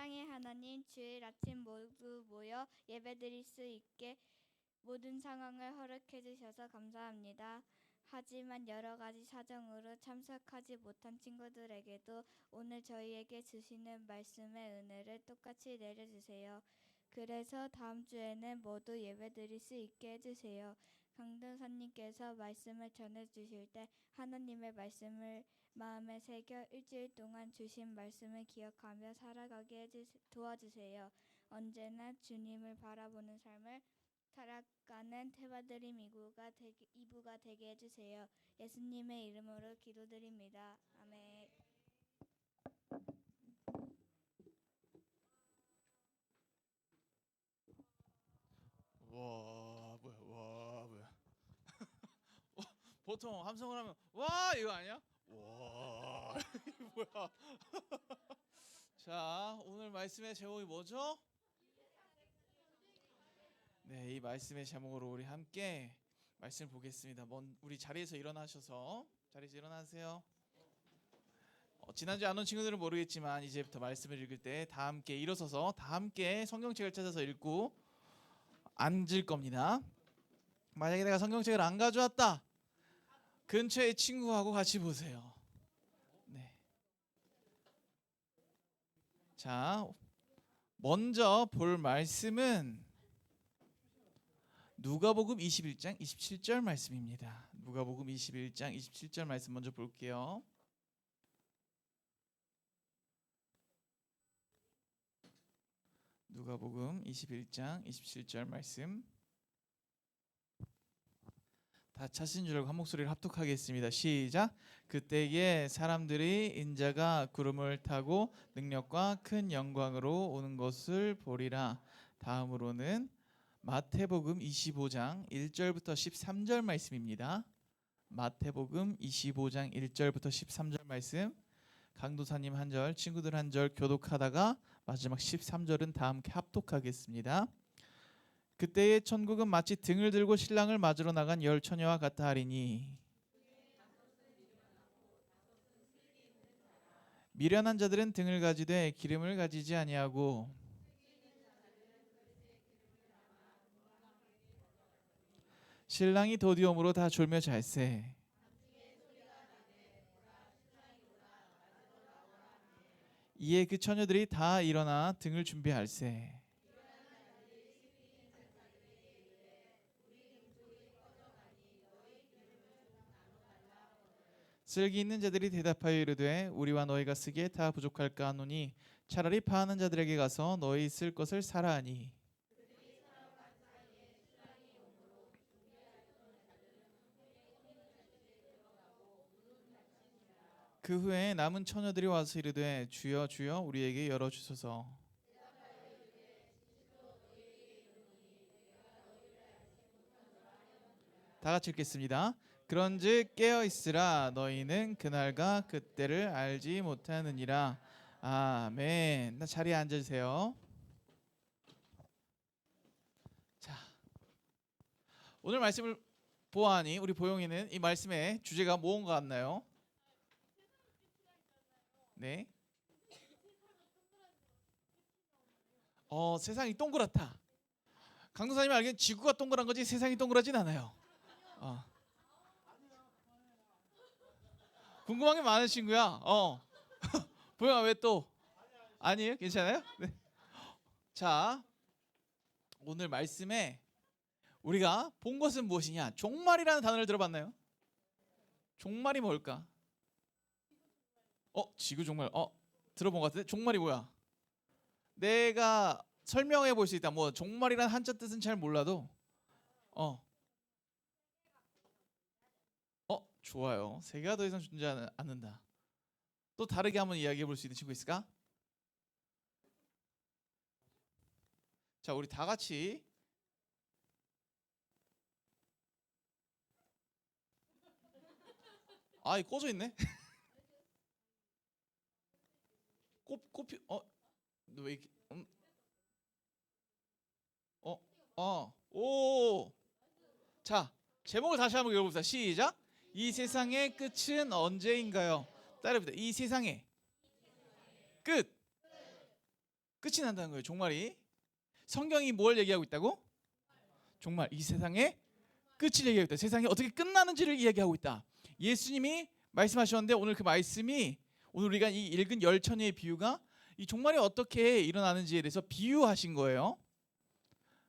만상의 하나님, 주일 아침 모두 모여 예배드릴 수 있게 모든 상황을 허락해 주셔서 감사합니다. 하지만 여러 가지 사정으로 참석하지 못한 친구들에게도 오늘 저희에게 주시는 말씀의 은혜를 똑같이 내려주세요. 그래서 다음 주에는 모두 예배드릴 수 있게 해주세요. 강등사님께서 말씀을 전해주실 때 하나님의 말씀을 마음에 새겨 일주일 동안 주신 말씀을 기억하며 살아가게 도와주세요. 언제나 주님을 바라보는 삶을 살아가는 태바드림 2부가 되게 해주세요. 예수님의 이름으로 기도드립니다. 아멘. 와 뭐야 보통 함성을 하면 와 이거 아니야? 와 이게 뭐야? 자, 오늘 말씀의 제목이 뭐죠? 네, 이 말씀의 제목으로 우리 함께 말씀을 보겠습니다. 우리 자리에서 일어나세요. 지난주에 안 온 친구들은 모르겠지만 이제부터 말씀을 읽을 때 다 함께 일어서서 다 함께 성경책을 찾아서 읽고 앉을 겁니다. 만약에 내가 성경책을 안 가져왔다, 근처에 친구하고 같이 보세요. 네. 자, 먼저 볼 말씀은 누가복음 21장 27절 말씀입니다. 누가복음 21장 27절 말씀 먼저 볼게요. 누가복음 21장 27절 말씀. 다 찾으신 줄 알고 한 목소리를 합독하겠습니다. 시작. 그때에 사람들이 인자가 구름을 타고 능력과 큰 영광으로 오는 것을 보리라. 다음으로는 마태복음 25장 1절부터 13절 말씀입니다. 마태복음 25장 1절부터 13절 말씀. 강도사님 한 절, 친구들 한 절 교독하다가 마지막 13절은 다 함께 합독하겠습니다. 그때의 천국은 마치 등을 들고 신랑을 맞으러 나간 열 처녀와 같다 하리니 미련한 자들은 등을 가지되 기름을 가지지 아니하고 신랑이 도디옴으로 다 졸며 잘세. 이에 그 처녀들이 다 일어나 등을 준비할세. 쓸기 있는 자들이 대답하여 이르되 우리와 너희가 쓰기에 다 부족할까 하노니 차라리 파하는 자들에게 가서 너희 쓸 것을 사라 하니 그 후에 남은 처녀들이 와서 이르되 주여 주여 우리에게 열어주소서. 다 같이 읽겠습니다. 그런즉 깨어있으라 너희는 그날과 그때를 알지 못하느니라. 아멘. 자리에 앉으세요. 자, 오늘 말씀을 보아하니 우리 보영이는 이 말씀의 주제가 무엇인 것 같나요? 네. 세상이 동그랗다. 강도사님이 알기엔 지구가 동그란 거지 세상이 동그랗진 않아요. 궁금한 게 많으신 거야. 보영아 왜 또? 아니에요? 괜찮아요? 네. 자, 오늘 말씀에 우리가 본 것은 무엇이냐? 종말이라는 단어를 들어봤나요? 종말이 뭘까? 지구 종말. 들어본 것 같은데 종말이 뭐야? 내가 설명해 볼 수 있다. 뭐 종말이란 한자 뜻은 잘 몰라도 좋아요. 세계가 더 이상 존재하지 않는다. 또 다르게 한번 이야기해 볼 수 있는 친구 있을까? 자, 우리 다 같이 이 꺼져 있네. 꽃피 너 왜 이렇게 오. 자, 제목을 다시 한번 읽어봅시다. 시작. 이 세상의 끝은 언제인가요? 따라해봅시다. 이 세상의 끝 끝이 난다는 거예요. 종말이. 성경이 뭘 얘기하고 있다고? 종말, 이 세상의 끝을 얘기하고 있다. 세상이 어떻게 끝나는지를 이야기하고 있다. 예수님이 말씀하셨는데 오늘 그 말씀이 오늘 우리가 이 읽은 열처녀의 비유가 이 종말이 어떻게 일어나는지에 대해서 비유하신 거예요.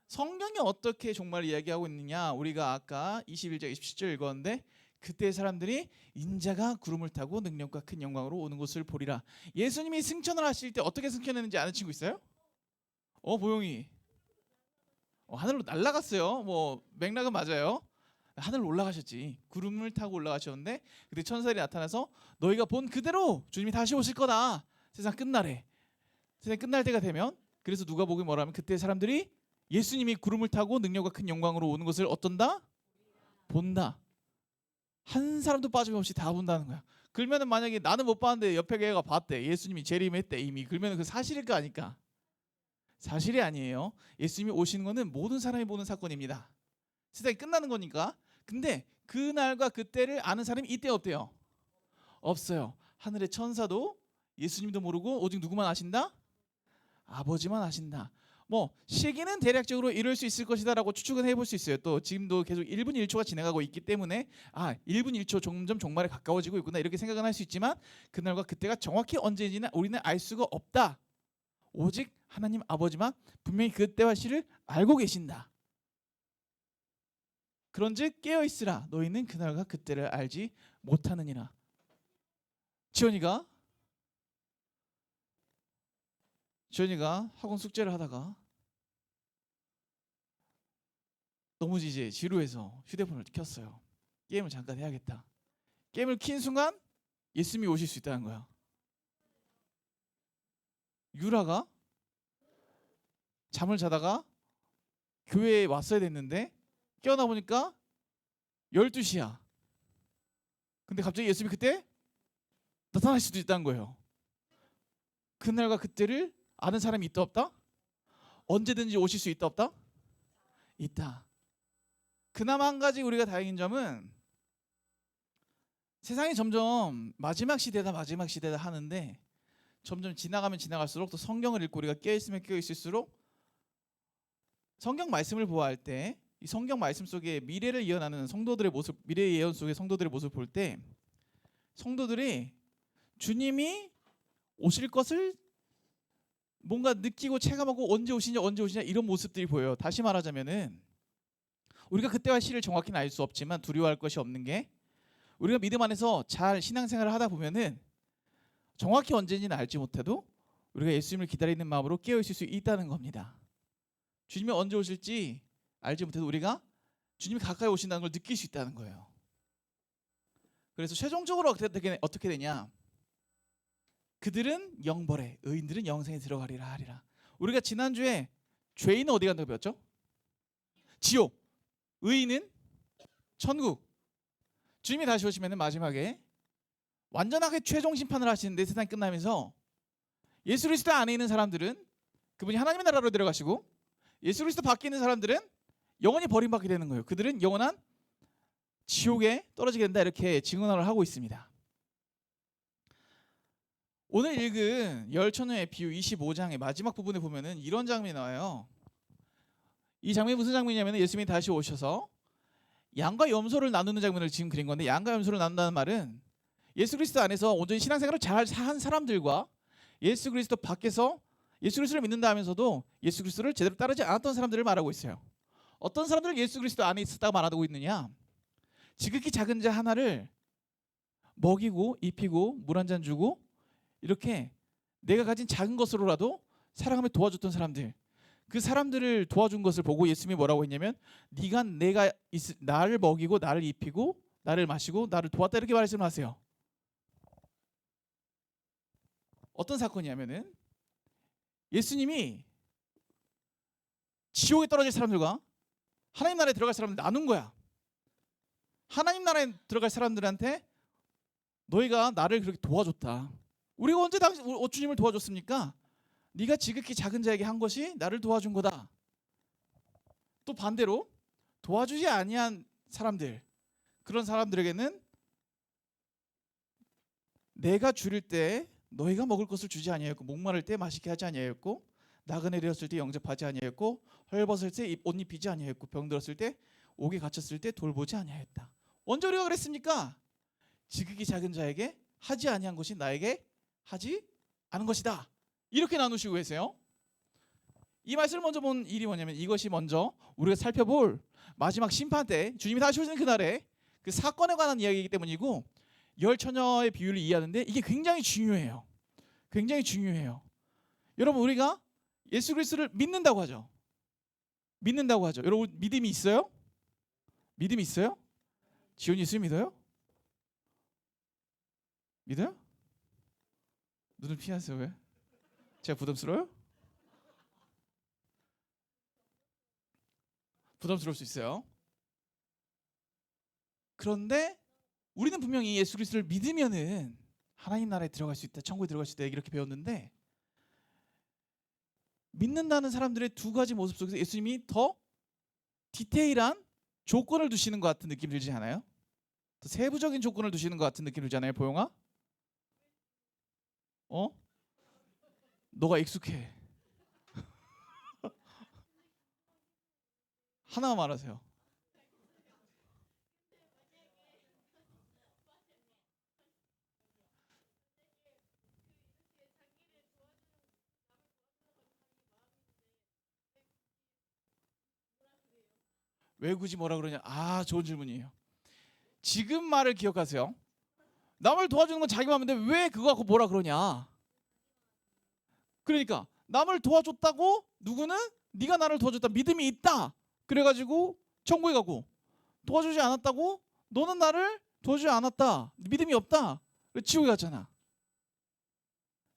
성경이 어떻게 종말을 이야기하고 있느냐, 우리가 아까 21절 27절 읽었는데 그때 사람들이 인자가 구름을 타고 능력과 큰 영광으로 오는 것을 보리라. 예수님이 승천을 하실 때 어떻게 승천했는지 아는 친구 있어요? 보영이 하늘로 날아갔어요. 뭐 맥락은 맞아요. 하늘로 올라가셨지. 구름을 타고 올라가셨는데 그때 천사들이 나타나서 너희가 본 그대로 주님이 다시 오실 거다. 세상 끝날에. 세상 끝날 때가 되면, 그래서 누가복음이 뭐라면 그때 사람들이 예수님이 구름을 타고 능력과 큰 영광으로 오는 것을 어떤다? 본다. 한 사람도 빠짐없이 다 본다는 거야. 그러면은 만약에 나는 못 봤는데 옆에 걔가 봤대. 예수님이 재림했대 이미. 그러면은 그 사실일까 아닐까? 사실이 아니에요. 예수님이 오시는 것은 모든 사람이 보는 사건입니다. 세상이 끝나는 거니까. 근데 그날과 그때를 아는 사람이 이때 없대요. 없어요. 하늘의 천사도 예수님도 모르고 오직 누구만 아신다? 아버지만 아신다. 뭐 시기는 대략적으로 이룰 수 있을 것이다라고 추측은 해볼 수 있어요. 또 지금도 계속 1분 1초가 지나가고 있기 때문에 1분 1초 점점 종말에 가까워지고 있구나 이렇게 생각은 할 수 있지만 그날과 그때가 정확히 언제인지는 우리는 알 수가 없다. 오직 하나님 아버지만 분명히 그때와 시를 알고 계신다. 그런즉 깨어있으라. 너희는 그날과 그때를 알지 못하느니라. 지원이가 학원 숙제를 하다가 너무 이제 지루해서 휴대폰을 켰어요. 게임을 잠깐 해야겠다. 게임을 킨 순간 예수님이 오실 수 있다는 거야. 유라가 잠을 자다가 교회에 왔어야 됐는데 깨어나 보니까 12시야. 근데 갑자기 예수님이 그때 나타날 수도 있다는 거예요. 그날과 그때를 아는 사람이 있다 없다? 언제든지 오실 수 있다 없다? 있다. 그나마 한 가지 우리가 다행인 점은 세상이 점점 마지막 시대다 하는데 점점 지나가면 지나갈수록 또 성경을 읽고 우리가 깨어있으면 깨어있을수록 성경 말씀을 보아할 때 이 성경 말씀 속에 미래를 예언하는 성도들의 모습, 미래의 예언 속의 성도들의 모습을 볼 때 성도들이 주님이 오실 것을 뭔가 느끼고 체감하고 언제 오시냐 이런 모습들이 보여요. 다시 말하자면은 우리가 그때와 시를 정확히는 알 수 없지만 두려워할 것이 없는 게 우리가 믿음 안에서 잘 신앙생활을 하다 보면은 정확히 언제인지는 알지 못해도 우리가 예수님을 기다리는 마음으로 깨어있을 수 있다는 겁니다. 주님이 언제 오실지 알지 못해도 우리가 주님이 가까이 오신다는 걸 느낄 수 있다는 거예요. 그래서 최종적으로 어떻게 되냐? 그들은 영벌에, 의인들은 영생에 들어가리라 하리라. 우리가 지난주에 죄인은 어디 간다고 배웠죠? 지옥, 의인은 천국. 주님이 다시 오시면 마지막에 완전하게 최종 심판을 하시는데 세상이 끝나면서 예수 그리스도 안에 있는 사람들은 그분이 하나님의 나라로 들어가시고 예수 그리스도 밖에 있는 사람들은 영원히 버림받게 되는 거예요. 그들은 영원한 지옥에 떨어지게 된다 이렇게 증언을 하고 있습니다. 오늘 읽은 열처녀의 비유 25장의 마지막 부분에 보면은 이런 장면이 나와요. 이 장면이 무슨 장면이냐면 예수님이 다시 오셔서 양과 염소를 나누는 장면을 지금 그린 건데 양과 염소를 나눈다는 말은 예수 그리스도 안에서 온전히 신앙생활을 잘 한 사람들과 예수 그리스도 밖에서 예수 그리스도를 믿는다 하면서도 예수 그리스도를 제대로 따르지 않았던 사람들을 말하고 있어요. 어떤 사람들은 예수 그리스도 안에 있었다고 말하고 있느냐? 지극히 작은 자 하나를 먹이고 입히고 물 한 잔 주고 이렇게 내가 가진 작은 것으로라도 사랑하며 도와줬던 사람들, 그 사람들을 도와준 것을 보고 예수님이 뭐라고 했냐면 내가 나를 먹이고 나를 입히고 나를 마시고 나를 도왔다 이렇게 말씀하세요. 어떤 사건이냐면은 예수님이 지옥에 떨어질 사람들과 하나님 나라에 들어갈 사람들 나눈 거야. 하나님 나라에 들어갈 사람들한테 너희가 나를 그렇게 도와줬다. 우리가 언제 주님을 도와줬습니까? 네가 지극히 작은 자에게 한 것이 나를 도와준 거다. 또 반대로 도와주지 아니한 사람들, 그런 사람들에게는 내가 줄일 때 너희가 먹을 것을 주지 아니하였고 목마를 때 마시게 하지 아니하였고 나그네 되었을 때 영접하지 아니하였고 헐벗을 때 옷 입히지 아니하였고 병들었을 때 옥에 갇혔을 때 돌보지 아니하였다. 언제 우리가 그랬습니까? 지극히 작은 자에게 하지 아니한 것이 나에게 하지 않은 것이다. 이렇게 나누시고 계세요. 이 말씀을 먼저 본 일이 뭐냐면 이것이 먼저 우리가 살펴볼 마지막 심판 때 주님이 다시 오시는 그날에 그 사건에 관한 이야기이기 때문이고 열 처녀의 비유를 이해하는데 이게 굉장히 중요해요. 굉장히 중요해요. 여러분 우리가 예수 그리스도를 믿는다고 하죠. 믿는다고 하죠. 여러분 믿음이 있어요? 믿음이 있어요? 지훈이 예수 믿어요? 믿어요? 눈을 피하세요. 왜? 제가 부담스러워요? 부담스러울 수 있어요. 그런데 우리는 분명히 예수 그리스도를 믿으면은 하나님 나라에 들어갈 수 있다, 천국에 들어갈 수 있다 이렇게 배웠는데 믿는다는 사람들의 두 가지 모습 속에서 예수님이 더 디테일한 조건을 두시는 것 같은 느낌 들지 않아요? 더 세부적인 조건을 두시는 것 같은 느낌 들지 않아요, 보영아? 너가 익숙해. 하나만 말하세요. 왜 굳이 뭐라 그러냐? 아, 좋은 질문이에요. 지금 말을 기억하세요. 남을 도와주는 건 자기 마음인데 왜 그거 갖고 뭐라 그러냐? 그러니까 남을 도와줬다고 누구는 네가 나를 도와줬다 믿음이 있다. 그래가지고 천국에 가고 도와주지 않았다고 너는 나를 도와주지 않았다. 믿음이 없다. 지옥에 갔잖아.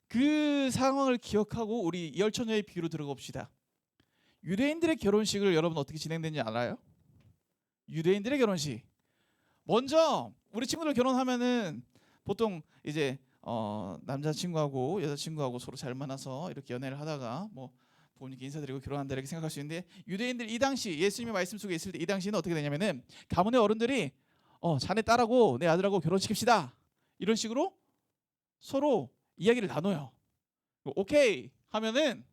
그 상황을 기억하고 우리 열처녀의 비유로 들어가 봅시다. 유대인들의 결혼식을 여러분 어떻게 진행되는지 알아요? 유대인들의 결혼식. 먼저 우리 친구들 결혼하면은 보통 이제 남자친구하고 여자친구하고 서로 잘 만나서 이렇게 연애를 하다가 뭐 부모님께 인사드리고 결혼한다 이렇게 생각할 수 있는데 유대인들 이 당시 예수님의 말씀 속에 있을 때 이 당시는 어떻게 되냐면은 가문의 어른들이 자네 딸하고 내 아들하고 결혼시킵시다 이런 식으로 서로 이야기를 나눠요. 오케이 하면은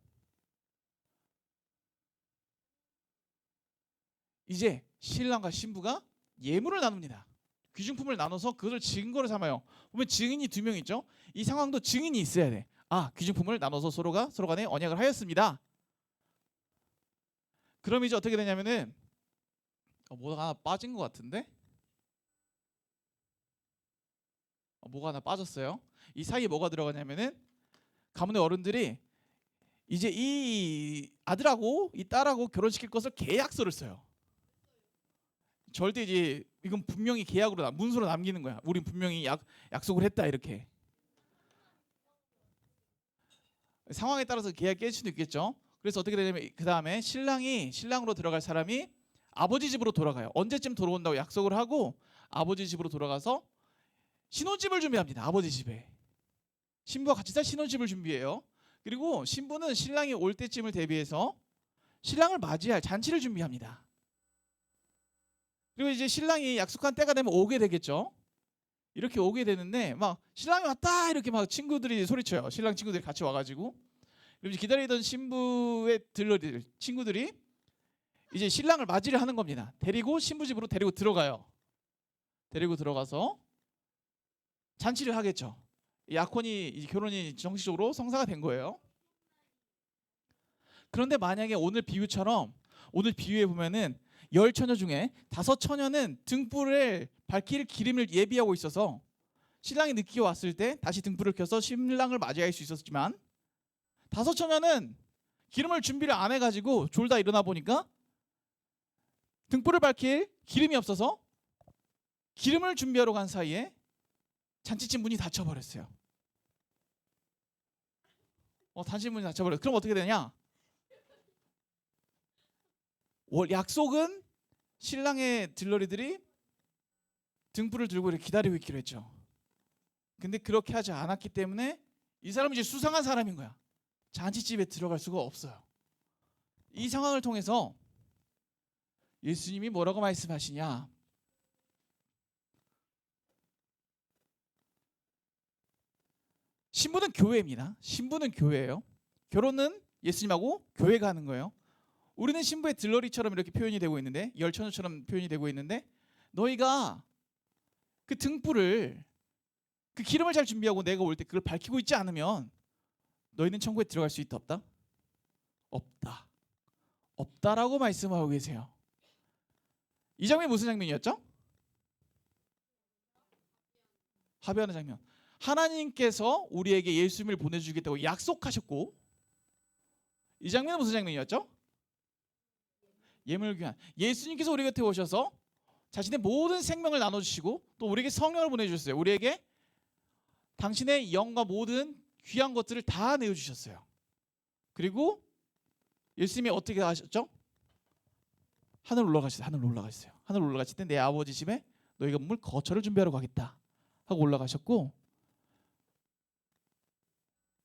이제 신랑과 신부가 예물을 나눕니다. 귀중품을 나눠서 그것을 증거로 삼아요. 보면 증인이 두 명 있죠. 이 상황도 증인이 있어야 돼. 아, 귀중품을 나눠서 서로 간에 언약을 하였습니다. 그럼 이제 어떻게 되냐면은 뭐가 하나 빠진 것 같은데? 뭐가 하나 빠졌어요. 이 사이에 뭐가 들어가냐면은 가문의 어른들이 이제 이 아들하고 이 딸하고 결혼시킬 것을 계약서를 써요. 절대 이제 이건 분명히 계약으로 문서로 남기는 거야. 우린 분명히 약속을 했다 이렇게. 상황에 따라서 계약 깰 수도 있겠죠. 그래서 어떻게 되냐면 그 다음에 신랑으로 들어갈 사람이 아버지 집으로 돌아가요. 언제쯤 돌아온다고 약속을 하고 아버지 집으로 돌아가서 신혼집을 준비합니다. 아버지 집에 신부와 같이 살 신혼집을 준비해요. 그리고 신부는 신랑이 올 때쯤을 대비해서 신랑을 맞이할 잔치를 준비합니다. 그리고 이제 신랑이 약속한 때가 되면 오게 되겠죠. 이렇게 오게 되는데 막 신랑이 왔다 이렇게 막 친구들이 소리쳐요. 신랑 친구들이 같이 와가지고 그리고 기다리던 신부의 들러리들 친구들이 이제 신랑을 맞이를 하는 겁니다. 데리고 신부 집으로 데리고 들어가요. 데리고 들어가서 잔치를 하겠죠. 약혼이 결혼이 정식적으로 성사가 된 거예요. 그런데 만약에 오늘 비유에 보면은 10처녀 중에 5처녀는 등불을 밝힐 기름을 예비하고 있어서 신랑이 늦게 왔을 때 다시 등불을 켜서 신랑을 맞이할 수 있었지만 5처녀는 기름을 준비를 안 해가지고 졸다 일어나 보니까 등불을 밝힐 기름이 없어서 기름을 준비하러 간 사이에 잔치집 문이 닫혀버렸어요. 잔치집 문이 닫혀버렸어요. 그럼 어떻게 되냐? 약속은 신랑의 들러리들이 등불을 들고 이렇게 기다리고 있기로 했죠. 근데 그렇게 하지 않았기 때문에 이 사람은 이제 수상한 사람인 거야. 잔치집에 들어갈 수가 없어요. 이 상황을 통해서 예수님이 뭐라고 말씀하시냐? 신부는 교회입니다. 신부는 교회예요. 결혼은 예수님하고 교회 가는 거예요. 우리는 신부의 들러리처럼 이렇게 표현이 되고 있는데, 열처녀처럼 표현이 되고 있는데, 너희가 그 등불을, 그 기름을 잘 준비하고 내가 올 때 그걸 밝히고 있지 않으면 너희는 천국에 들어갈 수 있다 없다? 없다. 없다라고 말씀하고 계세요. 이 장면이 무슨 장면이었죠? 합의하는 장면. 하나님께서 우리에게 예수님을 보내주겠다고 약속하셨고, 이 장면은 무슨 장면이었죠? 예물 귀한. 예수님께서 우리 곁에 오셔서 자신의 모든 생명을 나눠주시고 또 우리에게 성령을 보내주셨어요. 우리에게 당신의 영과 모든 귀한 것들을 다 내어주셨어요. 그리고 예수님이 어떻게 하셨죠? 하늘 올라가셨어요. 하늘 올라가실 때 내 아버지 집에 너희가 머물 거처를 준비하러 가겠다 하고 올라가셨고,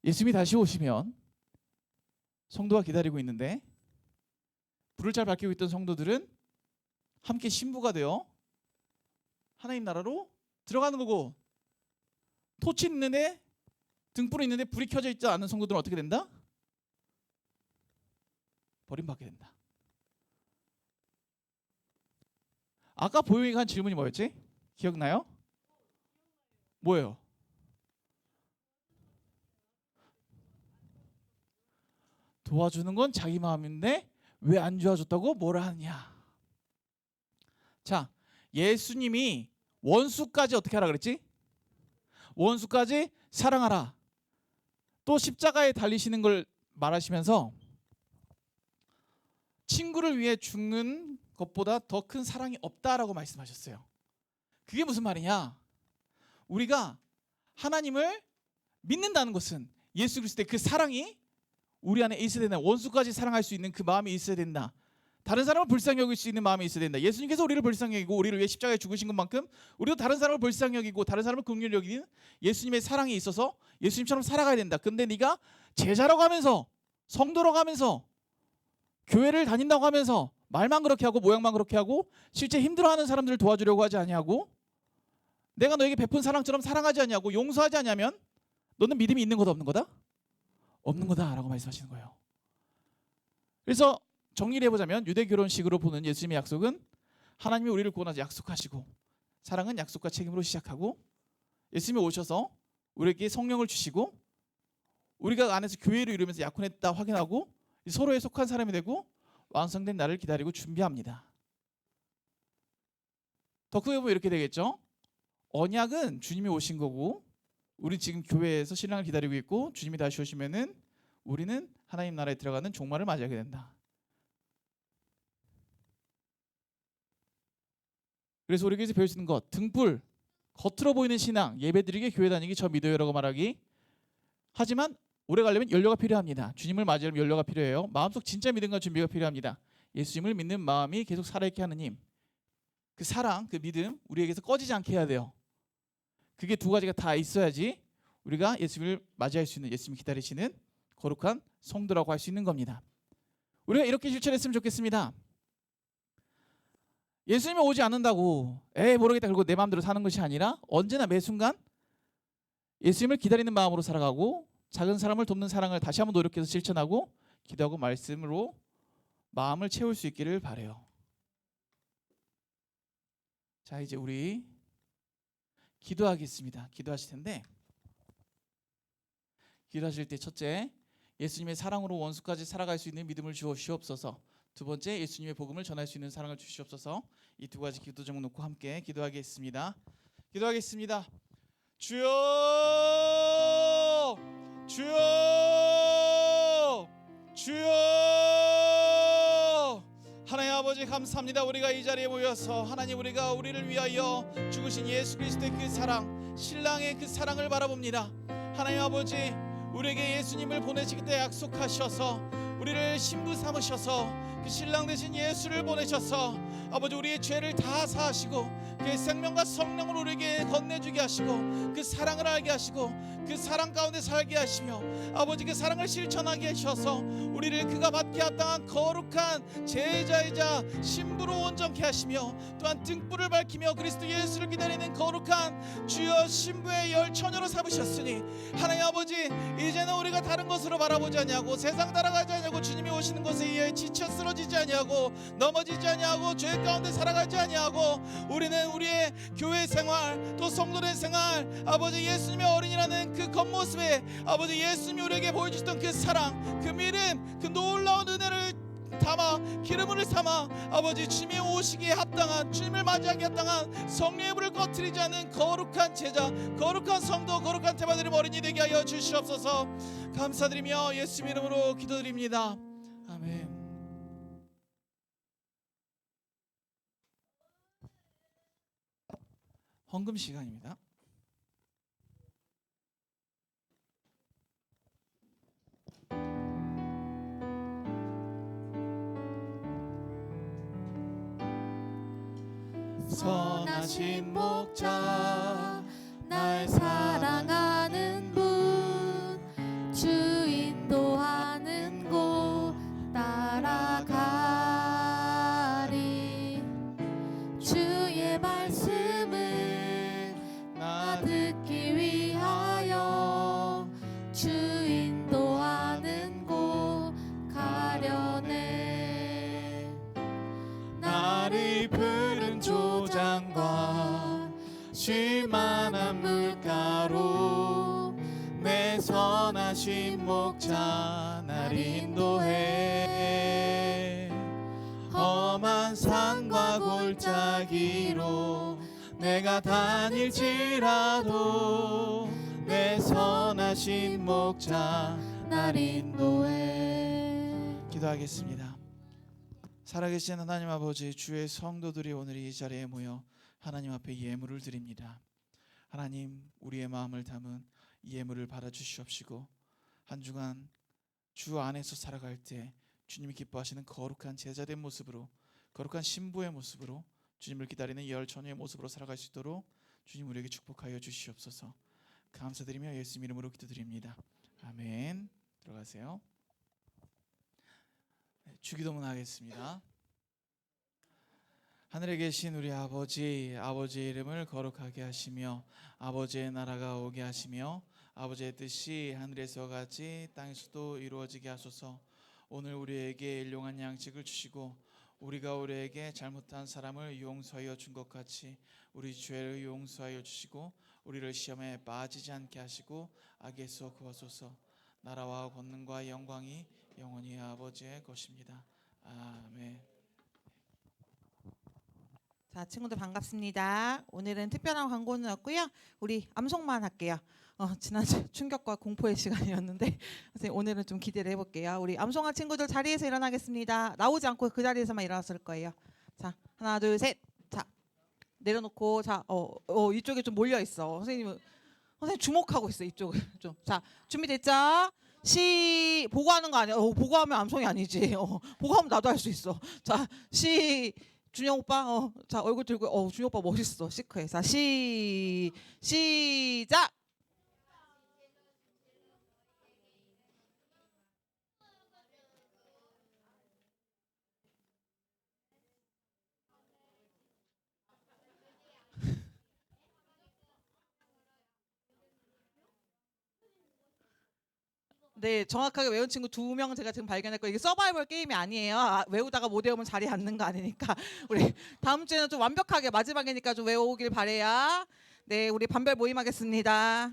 예수님이 다시 오시면 성도가 기다리고 있는데, 불을 잘 밝히고 있던 성도들은 함께 신부가 되어 하나님 나라로 들어가는 거고, 토치 있는데 등불이 있는데 불이 켜져 있지 않은 성도들은 어떻게 된다? 버림받게 된다. 아까 보영이가 한 질문이 뭐였지? 기억나요? 뭐예요? 도와주는 건 자기 마음인데 왜 안 도와줬다고 뭐라 하느냐. 자, 예수님이 원수까지 어떻게 하라 그랬지? 원수까지 사랑하라. 또 십자가에 달리시는 걸 말하시면서 친구를 위해 죽는 것보다 더 큰 사랑이 없다라고 말씀하셨어요. 그게 무슨 말이냐? 우리가 하나님을 믿는다는 것은 예수 그리스도의 그 사랑이 우리 안에 있어야 된다. 원수까지 사랑할 수 있는 그 마음이 있어야 된다. 다른 사람을 불쌍히 여길 수 있는 마음이 있어야 된다. 예수님께서 우리를 불쌍히 여기고 우리를 위해 십자가에 죽으신 것만큼 우리도 다른 사람을 불쌍히 여기고 다른 사람을 긍휼히 여기는 예수님의 사랑이 있어서 예수님처럼 살아가야 된다. 근데 네가 제자로 가면서, 성도로 가면서, 교회를 다닌다고 하면서 말만 그렇게 하고 모양만 그렇게 하고 실제 힘들어하는 사람들을 도와주려고 하지 아니하고 내가 너에게 베푼 사랑처럼 사랑하지 아니하고 용서하지 않으면 너는 믿음이 있는 거다 없는 거다? 없는 거다라고 말씀하시는 거예요. 그래서 정리를 해보자면 유대 결혼식으로 보는 예수님의 약속은 하나님이 우리를 구원하자 약속하시고, 사랑은 약속과 책임으로 시작하고, 예수님이 오셔서 우리에게 성령을 주시고 우리가 안에서 교회를 이루면서 약혼했다 확인하고 서로에 속한 사람이 되고 완성된 날을 기다리고 준비합니다. 더 크게 보면 이렇게 되겠죠. 언약은 주님이 오신 거고 우리 지금 교회에서 신랑을 기다리고 있고 주님이 다시 오시면은 우리는 하나님 나라에 들어가는 종말을 맞이하게 된다. 그래서 우리에게서 배울 수 있는 것, 등불, 겉으로 보이는 신앙, 예배드리기, 교회 다니기, 저 믿어요라고 말하기. 하지만 오래 가려면 연료가 필요합니다. 주님을 맞이하려면 연료가 필요해요. 마음속 진짜 믿음과 준비가 필요합니다. 예수님을 믿는 마음이 계속 살아있게 하는 힘, 그 사랑, 그 믿음 우리에게서 꺼지지 않게 해야 돼요. 그게 두 가지가 다 있어야지 우리가 예수님을 맞이할 수 있는, 예수님이 기다리시는 거룩한 성도라고 할 수 있는 겁니다. 우리가 이렇게 실천했으면 좋겠습니다. 예수님이 오지 않는다고 모르겠다 그리고 내 마음대로 사는 것이 아니라 언제나 매 순간 예수님을 기다리는 마음으로 살아가고 작은 사람을 돕는 사랑을 다시 한번 노력해서 실천하고 기도하고 말씀으로 마음을 채울 수 있기를 바라요. 자, 이제 우리 기도하겠습니다. 기도하실 텐데 기도하실 때 첫째, 예수님의 사랑으로 원수까지 살아갈 수 있는 믿음을 주옵소서. 두 번째, 예수님의 복음을 전할 수 있는 사랑을 주시옵소서. 이 두 가지 기도 제목 놓고 함께 기도하겠습니다. 기도하겠습니다. 주여, 주여, 주여. 하나님 아버지 감사합니다. 우리가 이 자리에 모여서 하나님 우리가 우리를 위하여 죽으신 예수 그리스도의 그 사랑, 신랑의 그 사랑을 바라봅니다. 하나님 아버지, 우리에게 예수님을 보내시겠다 약속하셔서 우리를 신부 삼으셔서 그 신랑 되신 예수를 보내셔서 아버지 우리의 죄를 다 사하시고 그 생명과 성령을 우리에게 건네주게 하시고 그 사랑을 알게 하시고 그 사랑 가운데 살게 하시며 아버지 그 사랑을 실천하게 하셔서 우리를 그가 받게 합당한 거룩한 제자이자 신부로 온전케 하시며 또한 등불을 밝히며 그리스도 예수를 기다리는 거룩한 주여 신부의 열처녀로 삼으셨으니 하나님 아버지 이제는 우리가 다른 것으로 바라보지 아니하고 세상 따라가지 아니하고 주님이 오시는 것에 의해 지쳐 쓰러지지 아니하고 넘어지지 아니하고 죄 가운데 살아가지 아니하고 우리는 우리의 교회 생활 또 성도의 생활 아버지 예수님의 어린이라는 그 겉모습에 아버지 예수님이 우리에게 보여주셨던 그 사랑 그 믿음 그 놀라운 은혜를 담아 기름을 삼아 아버지 주님의 오시기에 합당한 주님을 맞이하기에 합당한 성령의 불을 꺼트리지 않는 거룩한 제자 거룩한 성도 거룩한 태바드림 어린이 되게 하여 주시옵소서. 감사드리며 예수님 이름으로 기도드립니다. 아멘. 헌금 시간입니다. 선하신 목자 날 사랑하는 분 주 인도하는 곳 따라가리 주의 말씀을 나 듣기 위하여 주 인도하는 곳 가려네 나를 푸른 조장과 쉴만한 물가로 내 선하신 목자 날 인도해 험한 산과 골짜기로 내가 다닐지라도 내 선하신 목자 날 인도해. 기도하겠습니다. 살아계신 하나님 아버지 주의 성도들이 오늘 이 자리에 모여 하나님 앞에 예물을 드립니다. 하나님 우리의 마음을 담은 예물을 받아주시옵시고 한 주간 주 안에서 살아갈 때 주님이 기뻐하시는 거룩한 제자된 모습으로 거룩한 신부의 모습으로 주님을 기다리는 열처녀의 모습으로 살아갈 수 있도록 주님 우리에게 축복하여 주시옵소서. 감사드리며 예수 이름으로 기도드립니다. 아멘. 들어가세요. 주기도문 하겠습니다. 하늘에 계신 우리 아버지, 아버지의 이름을 거룩하게 하시며 아버지의 나라가 오게 하시며 아버지의 뜻이 하늘에서 같이 땅에서도 이루어지게 하소서. 오늘 우리에게 일용할 양식을 주시고 우리가 우리에게 잘못한 사람을 용서하여 준 것 같이 우리 죄를 용서하여 주시고 우리를 시험에 빠지지 않게 하시고 악에서 구하소서. 나라와 권능과 영광이 영원히 아버지의 것입니다. 아멘. 자, 친구들 반갑습니다. 오늘은 특별한 광고는 없고요. 우리 암송만 할게요. 지난주 충격과 공포의 시간이었는데 선생님 오늘은 좀 기대를 해볼게요. 우리 암송할 친구들 자리에서 일어나겠습니다. 나오지 않고 그 자리에서만 일어났을 거예요. 자, 하나, 둘, 셋. 자, 내려놓고 자, 이쪽에 좀 몰려 있어. 선생님 주목하고 있어 이쪽을 좀. 자, 준비됐죠? 보고하는 거 아니야? 보고하면 암송이 아니지. 보고하면 나도 할 수 있어. 자, 준영 오빠, 자 얼굴 들고, 준영 오빠 멋있어, 시크해. 자, 시작. 네, 정확하게 외운 친구 2명 제가 지금 발견했고 이게 서바이벌 게임이 아니에요. 외우다가 못 외우면 자리에 앉는 거 아니니까 우리 다음 주에는 좀 완벽하게 마지막이니까 좀 외우길 바래요. 네, 우리 반별 모임하겠습니다.